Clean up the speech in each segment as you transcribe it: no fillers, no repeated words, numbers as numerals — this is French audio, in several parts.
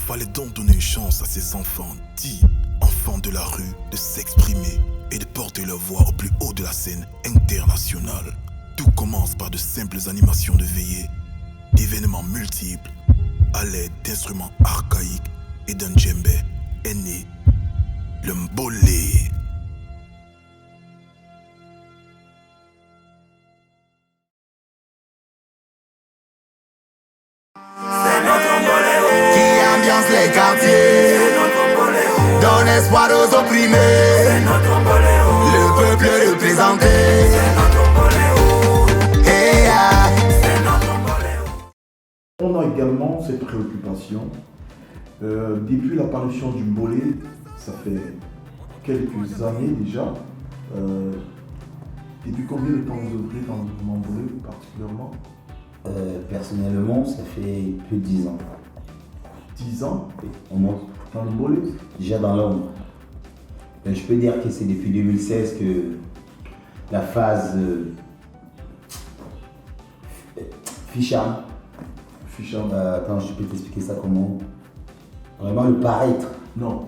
fallait donc donner une chance à ces enfants, dits enfants de la rue, de s'exprimer et de porter leur voix au plus haut de la scène internationale. Tout commence par de simples animations de veillée, d'événements multiples, à l'aide d'instruments archaïques et d'un djembé est né le mbolé. Qui ambiance les quartiers, donne espoir aux opprimés, le peuple représenté. Hey, ah. On a également cette préoccupation. Depuis l'apparition du mbolé, ça fait quelques années déjà. Depuis combien de temps vous œuvrez dans le mouvement mbolé particulièrement? Personnellement, ça fait plus de 10 ans. 10 ans On monte dans le mbolé? déjà dans l'ombre. Je peux dire que c'est depuis 2016 que la phase Ficham. Attends, je peux t'expliquer ça comment. Vraiment le paraître. Non,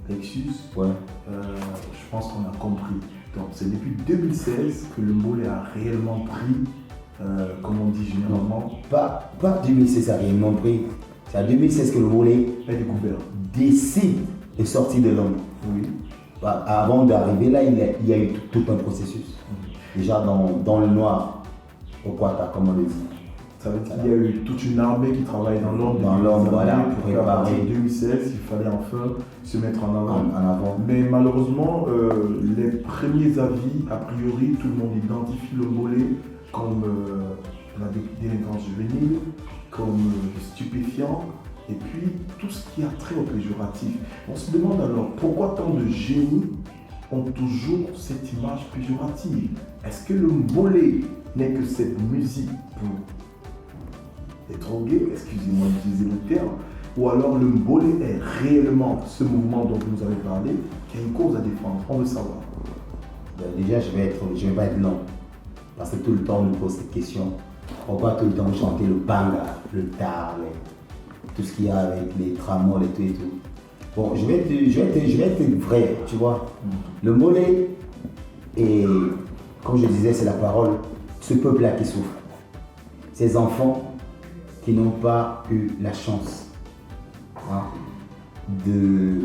Lexus, Ouais. je pense qu'on a compris. Donc c'est depuis 2016 que le mbolé a réellement pris, comme on dit généralement, Pas 2016, ça a réellement pris. C'est en 2016 que le volet est découvert. décide de sortir de l'ombre. Oui. Bah, avant d'arriver là, il y a eu tout un processus. Déjà dans le noir, au Quata, comme on le dit. Ça veut dire qu'il y a eu toute une armée qui travaille dans l'ombre. Dans l'ombre, voilà, pour qu'à partir préparer. de 2016, il fallait enfin se mettre en avant. En avant. Mais malheureusement, les premiers avis, a priori, tout le monde identifie le mbolé comme la délinquance juvénile, comme stupéfiant, et puis tout ce qui a trait au péjoratif. On se demande alors pourquoi tant de génies ont toujours cette image péjorative. Est-ce que le mbolé n'est que cette musique pour les drogués, excusez-moi d'utiliser le terme, ou alors le mbolé est réellement ce mouvement dont vous nous avez parlé, qui a une cause à défendre? On veut savoir. Déjà, je vais pas être long. Parce que tout le temps, on nous pose cette question. Pourquoi tout le temps chanter le banga, le tar, tout ce qu'il y a avec les tramoles et tout et tout. Bon, je vais être vrai, tu vois. Le mbolé, et comme je disais, c'est la parole, ce peuple-là qui souffre. Ces enfants qui n'ont pas eu la chance de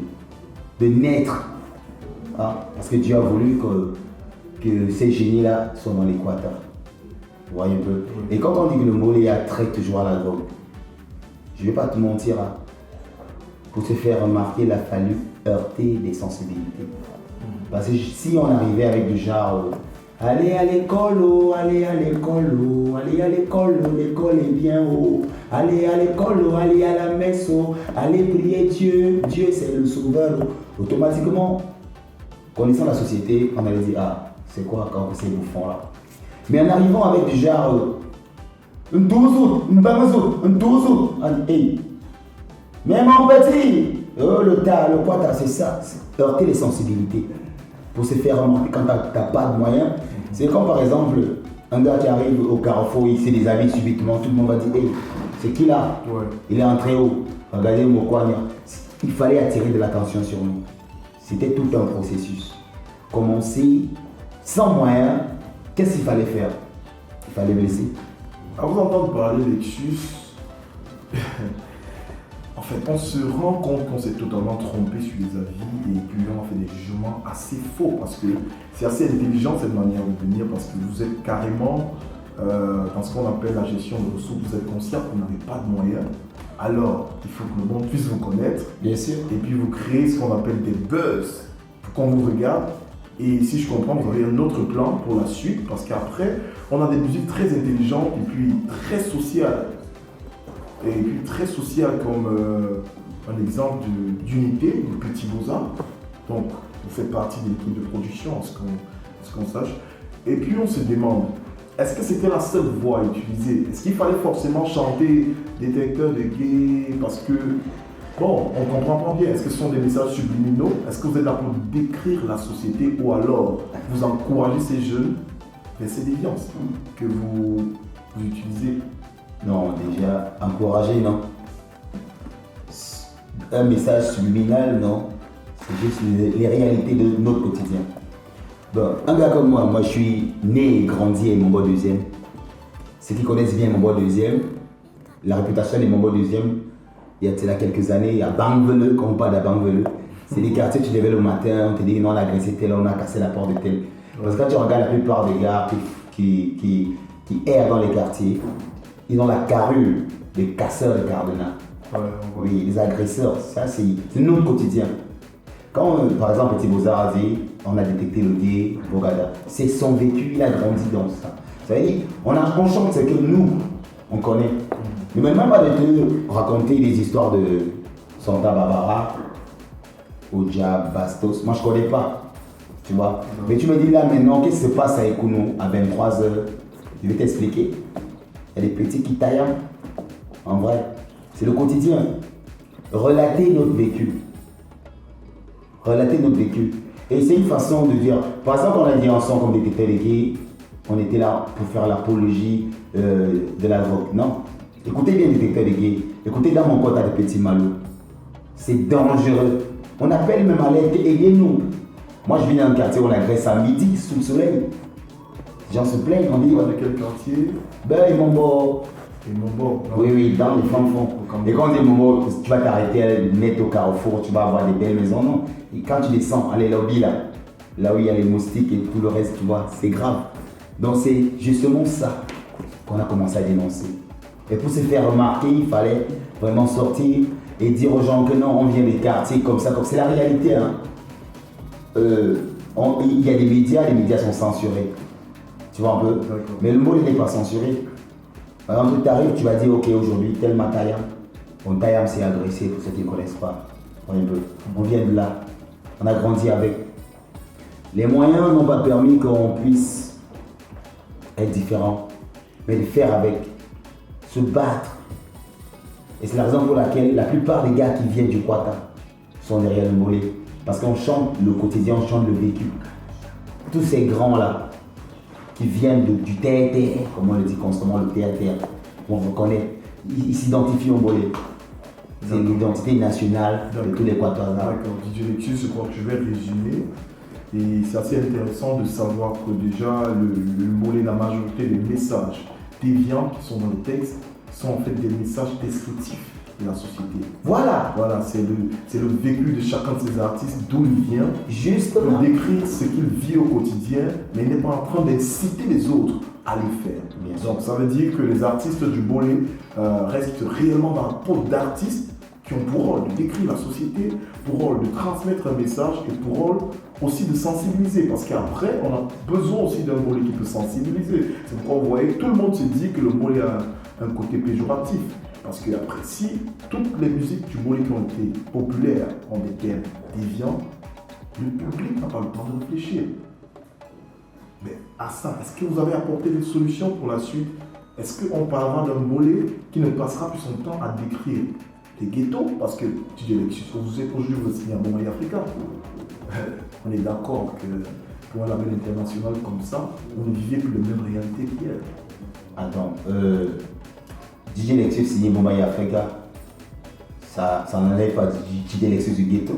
naître. Parce que Dieu a voulu que ces génies-là soient dans l'équateur. Vous voyez un peu. Et quand on dit que le mbolé attrait toujours à la drogue, je ne vais pas te mentir, pour se faire remarquer, il a fallu heurter des sensibilités. Parce que si on arrivait avec du genre allez à l'école, oh, allez à l'école, oh, allez à l'école, oh, l'école est bien haut. Allez à l'école, oh, allez à la messe, oh, allez prier Dieu, Dieu c'est le sauveur. Oh. Automatiquement, connaissant la société, on allait dire c'est quoi encore ces bouffons là. Mais en arrivant avec du genre un dozo, un bamazo, un dozo, hey. Mais mon petit, le quata, c'est ça, c'est heurter les sensibilités. Pour se faire remarquer quand tu n'as pas de moyens. C'est comme par exemple, un gars qui arrive au carrefour, il se déshabille subitement, tout le monde va dire hey, c'est qui là? Ouais. Il est entré haut, regardez mon coin. Il fallait attirer de l'attention sur nous. C'était tout un processus. Commencer sans moyens, qu'est-ce qu'il fallait faire? Il fallait blesser. À vous entendre parler Lexus, en fait, on se rend compte qu'on s'est totalement trompé sur les avis et puis on fait des jugements assez faux parce que c'est assez intelligent cette manière de venir parce que vous êtes carrément dans ce qu'on appelle la gestion de ressources, vous êtes conscient que vous n'avez pas de moyens. Alors, il faut que le monde puisse vous connaître. Bien sûr. Et puis vous créez ce qu'on appelle des buzz pour qu'on vous regarde. Et si je comprends, vous avez un autre plan pour la suite parce qu'après, on a des musiques très intelligentes et puis très sociales. Et puis très sociales comme un exemple d'unité, de Petit Beaux-Arts. Donc, vous faites partie de l'équipe de production, à ce qu'on sache. Et puis on se demande, est-ce que c'était la seule voix utilisée? Est-ce qu'il fallait forcément chanter détecteur de gays? Parce que, bon, on ne comprend pas bien. Est-ce que ce sont des messages subliminaux? Est-ce que vous êtes là pour décrire la société ou alors vous encouragez ces jeunes vers ces déviances que vous utilisez? Non, déjà, encourager, non. un message subliminal, non. C'est juste les réalités de notre quotidien. Bon, un gars comme moi je suis né et grandi à Mombo 2e. Ceux qui connaissent bien Mombo 2e, la réputation des Mombo 2e, il y a quelques années, il y a Bangvele, quand on parle de Bangvele, c'est des quartiers, tu te lèves le matin, on te dit non, on a agressé tel, on a cassé la porte de tel. Parce que quand tu regardes la plupart des gars qui errent dans les quartiers, ils ont la carrure des casseurs de Cardena. Oui, les agresseurs, ça c'est notre quotidien. Quand par exemple Petit Beaux-Arts a dit, on a détecté le gay, Bogada, c'est son vécu, il a grandi dans ça. Ça veut dire, on chante ce que nous, on connaît. Mais maintenant, pas de te raconter des histoires de Santa Barbara, Oja, Bastos, moi je connais pas, tu vois. Mais tu me dis là maintenant, qu'est-ce qui se passe à Ekounou à 23h? Je vais t'expliquer. Il y a des petits qui taillent, en vrai, c'est le quotidien. Relater notre vécu. Relater notre vécu. Et c'est une façon de dire, par exemple, on a dit ensemble comme détecteur des gays, on était là pour faire l'apologie de la drogue. Non. Écoutez bien détecteur des gays, écoutez dans mon pote à des petits malous. C'est dangereux. On appelle même à l'aide, aidez-nous. Moi je vis dans un quartier où on agresse à midi sous le soleil. Les gens se plaignent, on dit. De quel quartier? Ben, ils m'ont beau. Oui, dans les fonds. Et quand on dit Momo, tu vas t'arrêter net au carrefour, tu vas avoir des belles maisons, non. Et quand tu descends, allez lobby là où il y a les moustiques et tout le reste, tu vois, c'est grave. Donc c'est justement ça qu'on a commencé à dénoncer. Et pour se faire remarquer, il fallait vraiment sortir et dire aux gens que non, on vient des quartiers comme ça, c'est la réalité. Hein. Il y a des médias sont censurés. Tu vois un peu. Mais le mot n'est pas censuré. Par exemple, tu arrives, tu vas dire, ok, aujourd'hui, tel Matayam. Bon, Tayam s'est agressé, pour ceux qui ne connaissent pas. On vient de là. On a grandi avec. Les moyens n'ont pas permis qu'on puisse être différent, mais de faire avec, se battre. Et c'est la raison pour laquelle la plupart des gars qui viennent du Kwata sont derrière le mollet. Parce qu'on chante le quotidien, on chante le vécu. Tous ces grands-là, qui viennent du terre-terre, comme on le dit constamment, le terre-terre, on reconnaît, ils s'identifient au mollet. C'est l'identité nationale de tous les Quatois. D'accord, Didier Lexus, je crois que je vais résumer. Et c'est assez intéressant de savoir que déjà le mollet, la majorité des messages déviants qui sont dans le texte sont en fait des messages descriptifs de la société. Voilà, c'est le vécu de chacun de ces artistes, d'où il vient. Justement. Il décrit ce qu'il vit au quotidien, mais il n'est pas en train d'inciter les autres à les faire. Bien Donc ça veut dire que les artistes du mollet restent réellement dans la peau d'artistes qui ont pour rôle de décrire la société, pour rôle de transmettre un message et pour rôle aussi de sensibiliser. Parce qu'après, on a besoin aussi d'un mollet qui peut sensibiliser. C'est pourquoi vous voyez, tout le monde se dit que le mollet a un côté péjoratif. Parce qu'après, si toutes les musiques du mollet qui ont été populaires ont des thèmes déviants, le public n'a pas le temps de réfléchir. Mais à ça, est-ce que vous avez apporté des solutions pour la suite? Est-ce qu'on parlera d'un mollet qui ne passera plus son temps à décrire les ghettos? Parce que tu dis, aujourd'hui vous signez un bon mollet africain. On est d'accord que pour un label international comme ça, on ne vivait plus les mêmes réalités qu'hier. Attends, DJ Lexus signé Bombay Africa, ça n'enlève pas DJ Lexus du ghetto.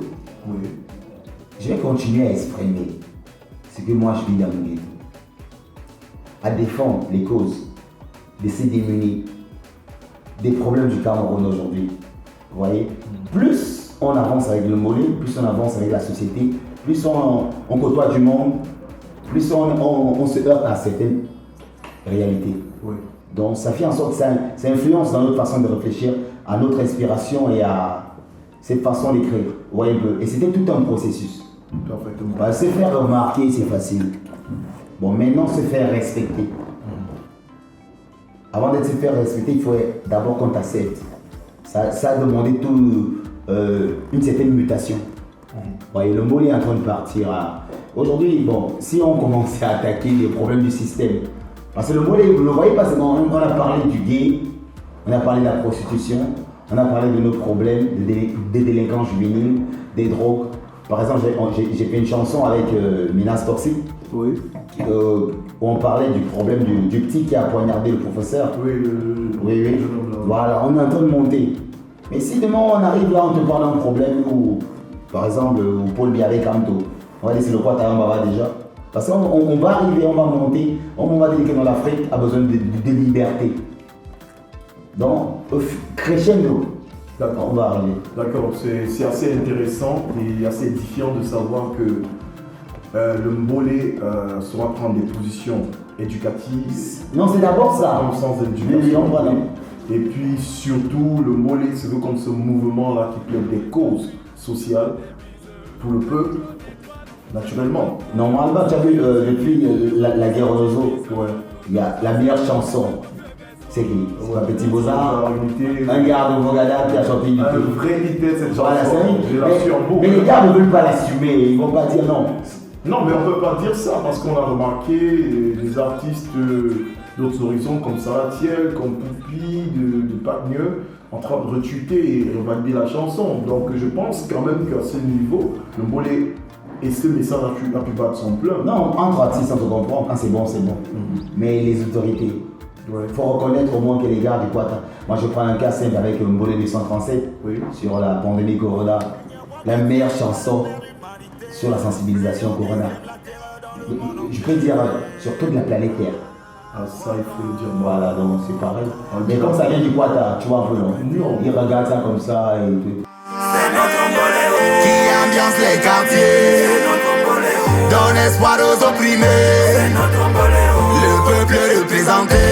Oui. Je vais continuer à exprimer ce que moi je vis dans mon ghetto. À défendre les causes de ces démunis, des problèmes du Cameroun aujourd'hui. Vous voyez, plus on avance avec le mollet, plus on avance avec la société, plus on côtoie du monde, plus on se heurte à certaines réalités. Oui. Donc ça fait en sorte que ça influence dans notre façon de réfléchir, à notre inspiration et à cette façon d'écrire. Vous voyez un peu. Et c'était tout un processus. Parfaitement. Se faire remarquer, c'est facile. Bon, maintenant se faire respecter. Avant d'être se faire respecter, il faut d'abord qu'on t'accepte. Ça a demandé une certaine mutation. Vous voyez, le mollet est en train de partir. Aujourd'hui, bon, si on commençait à attaquer les problèmes du système, parce que le mollet, vous ne le voyez pas, on a parlé du gay, on a parlé de la prostitution, on a parlé de nos problèmes, des délinquants juvéniles, des drogues. Par exemple, j'ai fait une chanson avec Minas Toxic, oui. Où on parlait du problème du petit qui a poignardé le professeur. Oui, oui. Voilà, on est en train de monter. Mais si demain on arrive là, on te parle d'un problème où, par exemple, où Paul Biaré Canto, on va laisser le Quata Mbaba déjà. Parce qu'on va arriver, on va monter, on va dire que l'Afrique a besoin de liberté. Donc, crescendo, on va arriver. D'accord, c'est assez intéressant et assez édifiant de savoir que le Mbolé saura prendre des positions éducatives. Non, c'est d'abord ça. Dans le sens d'éducation. Et puis surtout, le Mbolé se veut comme ce mouvement-là qui plaide des causes sociales pour le peuple, naturellement. Normalement, tu as vu, depuis la guerre aux eaux, il y a la meilleure chanson. C'est qui? C'est un petit Beaux-Arts, un gars de Vogada qui a chanté une un vrai idée cette chanson. Voilà, je la suis en boucle. Mais les gars ne veulent pas l'assumer, ils vont pas dire non. Non, mais on ne peut pas dire ça parce qu'on a remarqué des artistes d'autres horizons comme Salatiel, comme Poupi, de Patgneux, en train de retweeter et valider la chanson. Donc je pense quand même qu'à ce niveau, le Mbolé et ce message a pu battre son plein. Non, entre artistes, on se comprend, quand c'est bon, c'est bon. Mais les autorités, il faut reconnaître au moins que les gars du Quata. Moi je prends un cas simple avec Mbolé 237 sur la pandémie Corona, la meilleure chanson sur la sensibilisation Corona. Je peux dire sur toute la planète Terre. Ah, ça, il faut le dire. Voilà, donc c'est pareil. Mais comme ça vient du Quata, tu vois un peu, non? Ils regardent ça comme ça et tout. C'est notre boléro qui ambiance les quartiers. C'est notre boléro. Donne espoir aux opprimés. C'est notre boléro. Le peuple représenté.